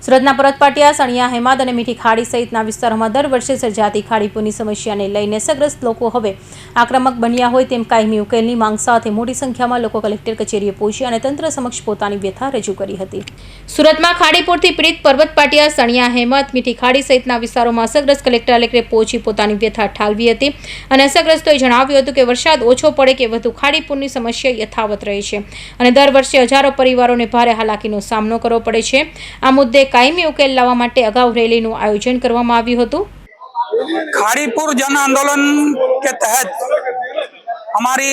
સુરતના પરત પાટિયા, સણિયા, હેમાદ અને મીઠી ખાડી સહિતના વિસ્તારોમાં દર વર્ષે સર્જાતી ખાડીપુરની સમસ્યાને લઈને અસરગ્રસ્ત લોકો હવે આક્રમક બન્યા હોય તેમ કાયમી ઉકેલની માંગ સાથે મોટી સંખ્યામાં લોકો કલેક્ટર કચેરીએ પહોંચ્યા અને તંત્ર સમક્ષ પોતાની વ્યથા રજૂ કરી હતી. સુરતમાં ખાડીપુરથી પીડિત પરબત પાટિયા, સણિયા, હેમત, મીઠી ખાડી સહિતના વિસ્તારોમાં અસરગ્રસ્ત કલેક્ટરે પહોંચી પોતાની વ્યથા ઠાલવી હતી અને અસરગ્રસ્તોએ જણાવ્યું હતું કે વરસાદ ઓછો પડે કે વધુ ખાડીપુરની સમસ્યા યથાવત રહે છે અને દર વર્ષે હજારો પરિવારોને ભારે હાલાકીનો સામનો કરવો પડે છે. આ મુદ્દે कायमी उकेल लावा माटे अगाऊ रैलीનું आयोजन કરવામાં આવ્યું હતું. खाड़ीपुर जन आंदोलन के तहत हमारी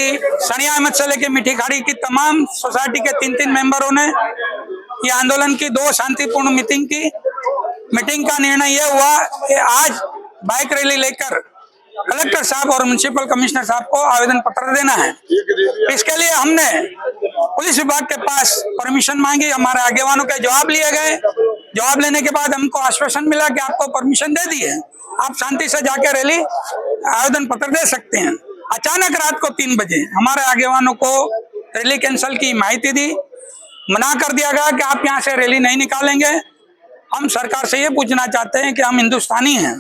सणिया अहमद से लेकर मीठी खाड़ी की तमाम सोसाइटी के 3-3 मेंबरों ने ये आंदोलन की 2 शांतिपूर्ण मीटिंग का निर्णय ये हुआ कि आज बाइक रैली लेकर कलेक्टर साहब और म्युनिसिपल कमिश्नर साहब को आवेदन पत्र देना है. इसके लिए हमने पुलिस विभाग के पास परमिशन मांगी. हमारे आगेवानों के जवाब लिए गए. जवाब लेने के बाद हमको आश्वासन मिला कि आपको परमिशन दे दी है, आप शांति से जाकर रैली आवेदन पत्र दे सकते हैं. अचानक रात को 3 बजे हमारे आगेवानों को रैली कैंसिल की माहिती दी. मना कर दिया गया कि आप यहाँ से रैली नहीं निकालेंगे. हम सरकार से ये पूछना चाहते हैं कि हम हिंदुस्तानी हैं,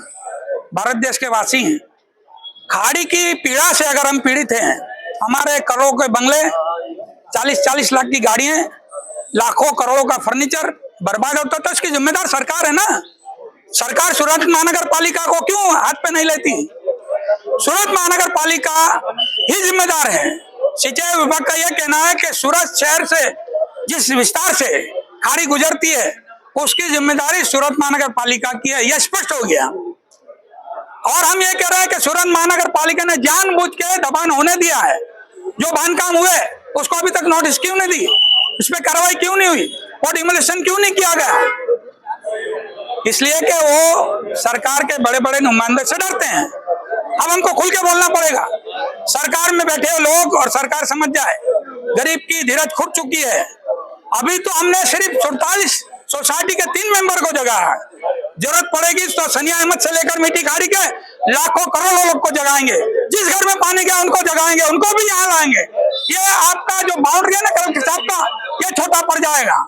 भारत देश के वासी हैं. खाड़ी की पीड़ा से अगर हम पीड़ित हैं, हमारे करोड़ों के बंगले, 40-40 लाख की गाड़ियां, लाखों करोड़ों का फर्नीचर बर्बाद होता तो इसकी जिम्मेदार सरकार है ना. सरकार सूरत महानगर पालिका को क्यों हाथ पे नहीं लेती? सूरत महानगर पालिका ही जिम्मेदार है. सिंचाई विभाग का यह कहना है कि सूरत शहर से जिस विस्तार से खाड़ी गुजरती है उसकी जिम्मेदारी सूरत महानगर पालिका की है. यह स्पष्ट हो गया. और हम ये कह रहे हैं कि सूरत महानगर पालिका ने जानबूझ के दबान होने दिया है. जो बांधकाम हुए उसको अभी तक नोटिस क्यों नहीं दी? इस पे कार्रवाई क्यों नहीं हुई? वो डिमोलिशन क्यों नहीं किया गया? इसलिए कि वो सरकार के बड़े बड़े नुमाइंदे से डरते हैं. अब हमको खुल के बोलना पड़ेगा. सरकार में बैठे लोग और सरकार समझ जाए गरीब की धीरज खुट चुकी है. अभी तो हमने सिर्फ 47 सोसाइटी के 3 मेंबर को जगाया है. जरूरत पड़ेगी तो सनिया अहमद से लेकर मीठी खाड़ी के लाखों करोड़ों लोग को जगाएंगे. जिस घर में पानी गया उनको जगाएंगे, उनको भी यहाँ लाएंगे. ये आपका जो बाउंड्री है ना कलेक्टर साहब का, ये छोटा पड़ जाएगा.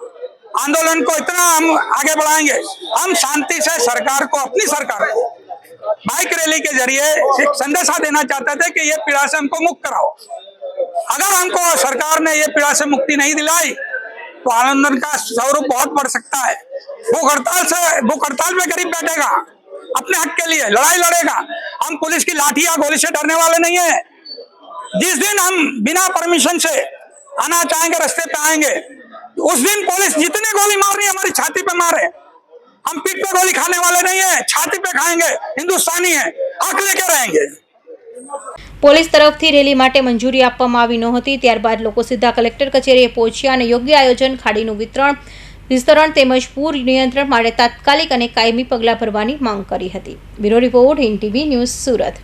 आंदोलन को इतना हम आगे बढ़ाएंगे. हम शांति से सरकार को, अपनी सरकार को बाइक रैली के जरिए एक संदेशा देना चाहते थे कि ये पीड़ा से हमको मुक्त कराओ. अगर हमको सरकार ने ये पीड़ा से मुक्ति नहीं दिलाई तो आंदोलन का स्वरूप बहुत बढ़ सकता है. भूख हड़ताल में गरीब बैठेगा, अपने हक के लिए लड़ाई लड़ेगा. हम पुलिस की लाठी या गोली से डरने वाले नहीं है. जिस दिन हम बिना परमिशन से आना चाहेंगे, रास्ते पे आएंगे, उस दिन पुलिस जितनी गोली मार रही है हमारी छाती पे मारे. हम पीठ पे गोली खाने वाले नहीं है, छाती पे खाएंगे. हिंदुस्तानी है, हक लेके रहेंगे. પોલીસ તરફથી રેલી માટે મંજૂરી આપવામાં આવી નહોતી. ત્યારબાદ લોકો સીધા કલેક્ટર કચેરીએ પહોંચ્યા અને યોગ્ય આયોજન, ખાડીનું વિસ્તરણ તેમજ પૂર નિયંત્રણ માટે તાત્કાલિક અને કાયમી પગલાં ભરવાની માંગ કરી હતી. Bureau report, Hind TV news, Surat.